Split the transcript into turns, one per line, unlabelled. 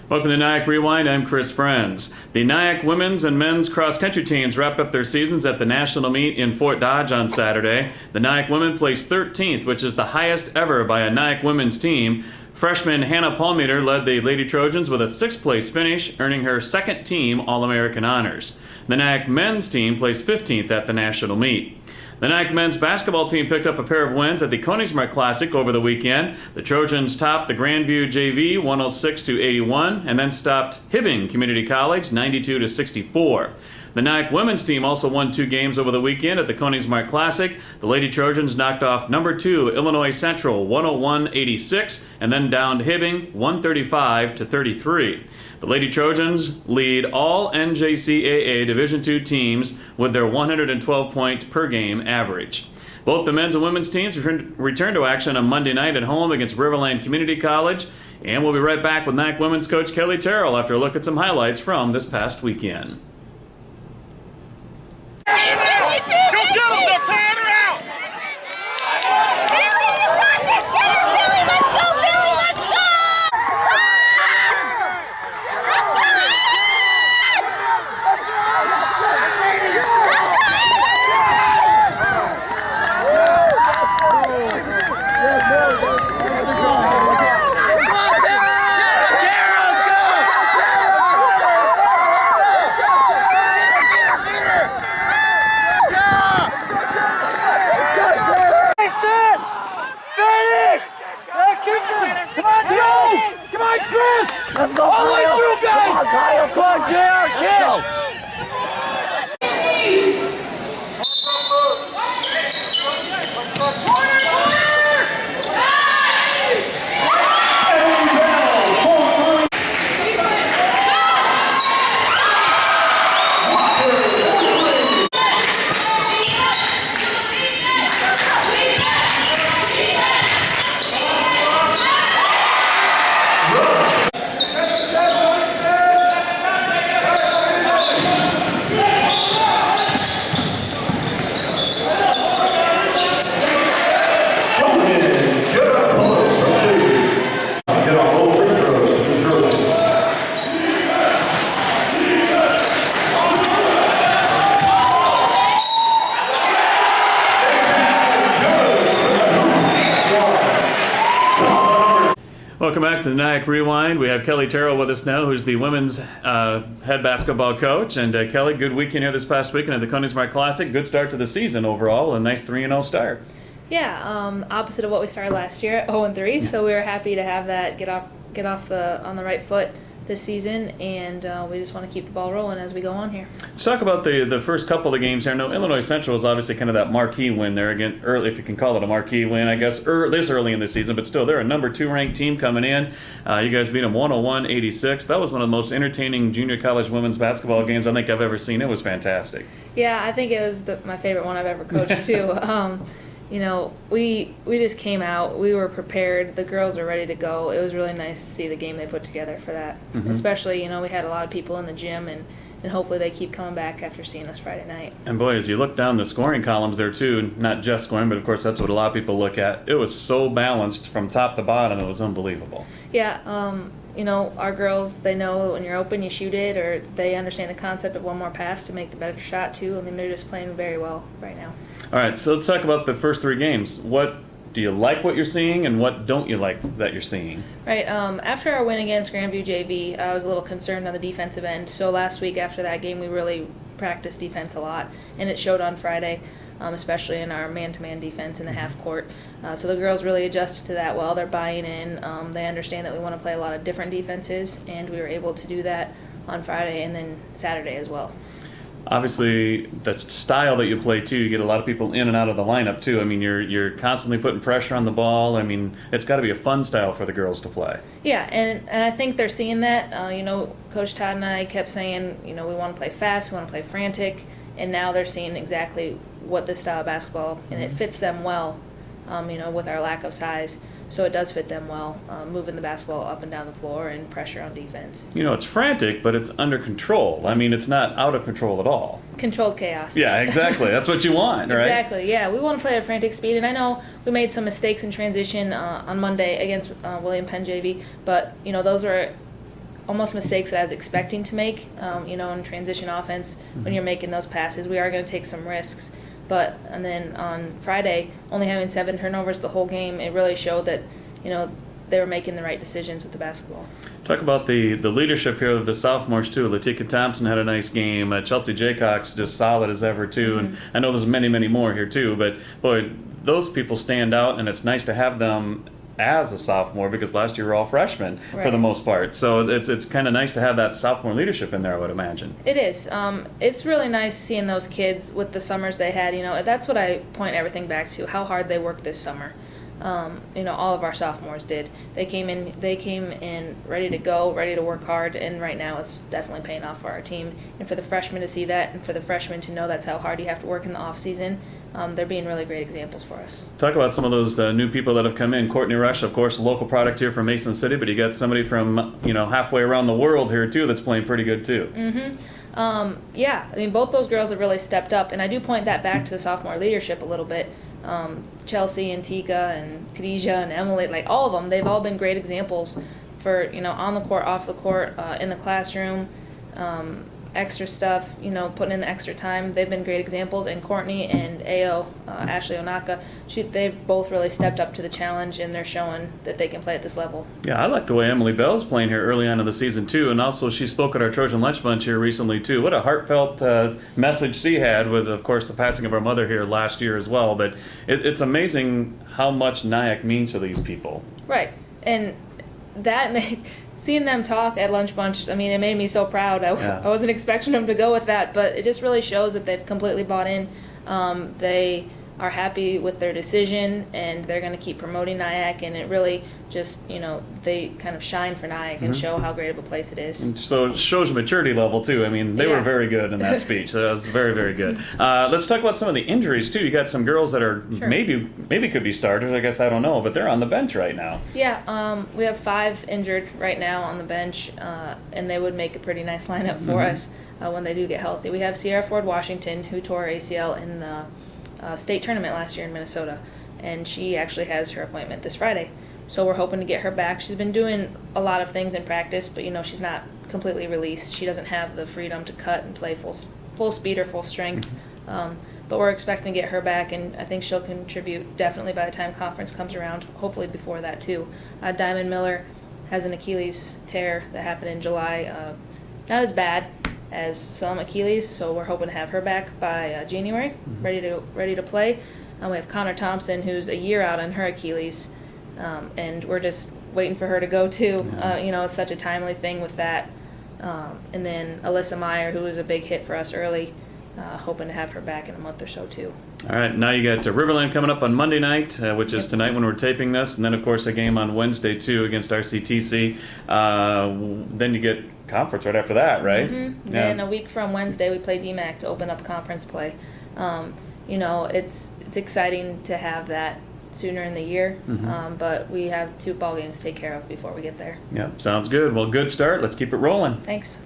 Welcome to NIACC Rewind. I'm Chris Frenz. The NIACC women's and men's cross-country teams wrapped up their seasons at the national meet in Fort Dodge on Saturday. The NIACC women placed 13th, which is the highest ever by a NIACC women's team. Freshman Hannah Palmeter led the Lady Trojans with a 6th place finish, earning her 2nd team All-American honors. The NIACC men's team placed 15th at the national meet. The NIACC men's basketball team picked up a pair of wins at the Koenigsmark Classic over the weekend. The Trojans topped the Grandview JV 106-81 and then stopped Hibbing Community College 92-64. The NIACC women's team also won 2 games over the weekend at the Koenigsmark Classic. The Lady Trojans knocked off number 2 Illinois Central 101-86 and then downed Hibbing 135-33. The Lady Trojans lead all NJCAA Division II teams with their 112-point per game average. Both the men's and women's teams return to action on Monday night at home against Riverland Community College. And we'll be right back with NIACC women's coach Kelli Terrell after a look at some highlights from this past weekend.
Let's go, all the way through, guys! Come on, JR, kill!
Welcome back to the NIACC Rewind. We have Kelli Terrell with us now, who's the women's head basketball coach. And Kelli, good weekend here this past weekend at the Koenigsmark Classic. Good start to the season overall, a nice 3-0 start.
Yeah, opposite of what we started last year at 0-3. So we were happy to have that get off on the right foot this season, and we just want to keep the ball rolling as we go on here.
Let's talk about the first couple of games here. Now, Illinois Central is obviously kind of that marquee win there again, early, if you can call it a marquee win, I guess, this early in the season, but still, they're a number 2 ranked team coming in. You guys beat them 101-86. That was one of the most entertaining junior college women's basketball games I think I've ever seen. It was fantastic.
Yeah, I think it was my favorite one I've ever coached too. You know, we just came out. We were prepared. The girls were ready to go. It was really nice to see the game they put together for that. Mm-hmm. Especially, you know, we had a lot of people in the gym, and hopefully they keep coming back after seeing us Friday night. And
boy, as you look down the scoring columns there too, not just scoring, but of course that's what a lot of people look at. It was so balanced from top to bottom. It was unbelievable.
Yeah. You know, our girls, they know when you're open, you shoot it, or they understand the concept of one more pass to make the better shot, too. I mean, they're just playing very well right now.
All right, so let's talk about the first 3 games. What do you like what you're seeing, and what don't you like that you're seeing?
Right, after our win against Grandview JV, I was a little concerned on the defensive end. So last week after that game, we really practiced defense a lot, and it showed on Friday. Especially in our man-to-man defense in the half court. So the girls really adjusted to that well. They're buying in. They understand that we want to play a lot of different defenses, and we were able to do that on Friday and then Saturday as well.
Obviously, that style that you play too, you get a lot of people in and out of the lineup too. I mean, you're constantly putting pressure on the ball. I mean, it's got to be a fun style for the girls to play.
Yeah, and I think they're seeing that. You know, Coach Todd and I kept saying, you know, we want to play fast, we want to play frantic, and now they're seeing exactly what this style of basketball, and it fits them well, you know, with our lack of size. So it does fit them well, moving the basketball up and down the floor and pressure on defense.
You know, it's frantic, but it's under control. I mean, it's not out of control at all.
Controlled chaos.
Yeah, exactly. That's what you want, right?
Exactly, yeah. We want to play at a frantic speed, and I know we made some mistakes in transition on Monday against William Penn JV, but, you know, those were almost mistakes that I was expecting to make, in transition offense when you're making those passes. We are going to take some risks. And then on Friday, only having 7 turnovers the whole game, it really showed that, they were making the right decisions with the basketball.
Talk about the leadership here of the sophomores, too. Latika Thompson had a nice game. Chelsea Jaycock's just solid as ever, too. And I know there's many, many more here, too. But, boy, those people stand out, and it's nice to have them as a sophomore because last year we were all freshmen for the most part. So it's kind of nice to have that sophomore leadership in there, I would imagine.
It is. It's really nice seeing those kids with the summers they had. That's what I point everything back to, how hard they worked this summer. All of our sophomores did. They came in ready to go, ready to work hard, and right now it's definitely paying off for our team. And for the freshmen to see that, and for the freshmen to know that's how hard you have to work in the off season, they're being really great examples for us.
Talk about some of those new people that have come in. Courtney Rush, of course, a local product here from Mason City, but you got somebody from halfway around the world here too that's playing pretty good too.
Both those girls have really stepped up, and I do point that back to the sophomore leadership a little bit. Chelsea and Tika and Khadijah and Emily, like all of them, they've all been great examples for, on the court, off the court, in the classroom, extra stuff, putting in the extra time. They've been great examples. And Courtney and Ao, Ashley Onaka, they've both really stepped up to the challenge, and they're showing that they can play at this level.
Yeah, I like the way Emily Bell's playing here early on in the season, too. And also she spoke at our Trojan Lunch Bunch here recently, too. What a heartfelt message she had with, of course, the passing of our mother here last year as well. But it's amazing how much NIACC means to these people.
Right. And seeing them talk at Lunch Bunch, it made me so proud. I wasn't expecting them to go with that, but it just really shows that they've completely bought in. They are happy with their decision, and they're going to keep promoting NIACC, and it really just, they kind of shine for NIACC and show how great of a place it is.
And so it shows a maturity level, too. They were very good in that speech. So that was very, very good. Let's talk about some of the injuries, too. You got some girls that are maybe could be starters. I guess I don't know, but they're on the bench right now.
Yeah, we have 5 injured right now on the bench, and they would make a pretty nice lineup for us when they do get healthy. We have Sierra Ford Washington, who tore her ACL in the state tournament last year in Minnesota, and she actually has her appointment this Friday. So we're hoping to get her back. She's been doing a lot of things in practice, but she's not completely released. She doesn't have the freedom to cut and play full speed or full strength. But we're expecting to get her back, and I think she'll contribute definitely by the time conference comes around, hopefully before that too. Diamond Miller has an Achilles tear that happened in July. Not as bad as some Achilles, so we're hoping to have her back by January, ready to play. We have Connor Thompson, who's a year out on her Achilles, and we're just waiting for her to go too. It's such a timely thing with that. And then Alyssa Meyer, who was a big hit for us early, hoping to have her back in a month or so too.
All right, now you got Riverland coming up on Monday night, which is tonight when we're taping this, and then, of course, a game on Wednesday, too, against RCTC. Then you get conference right after that, right? Yeah.
Then a week from Wednesday, we play DMACC to open up conference play. It's exciting to have that sooner in the year, but we have 2 ball games to take care of before we get there.
Yeah, sounds good. Well, good start. Let's keep it rolling.
Thanks.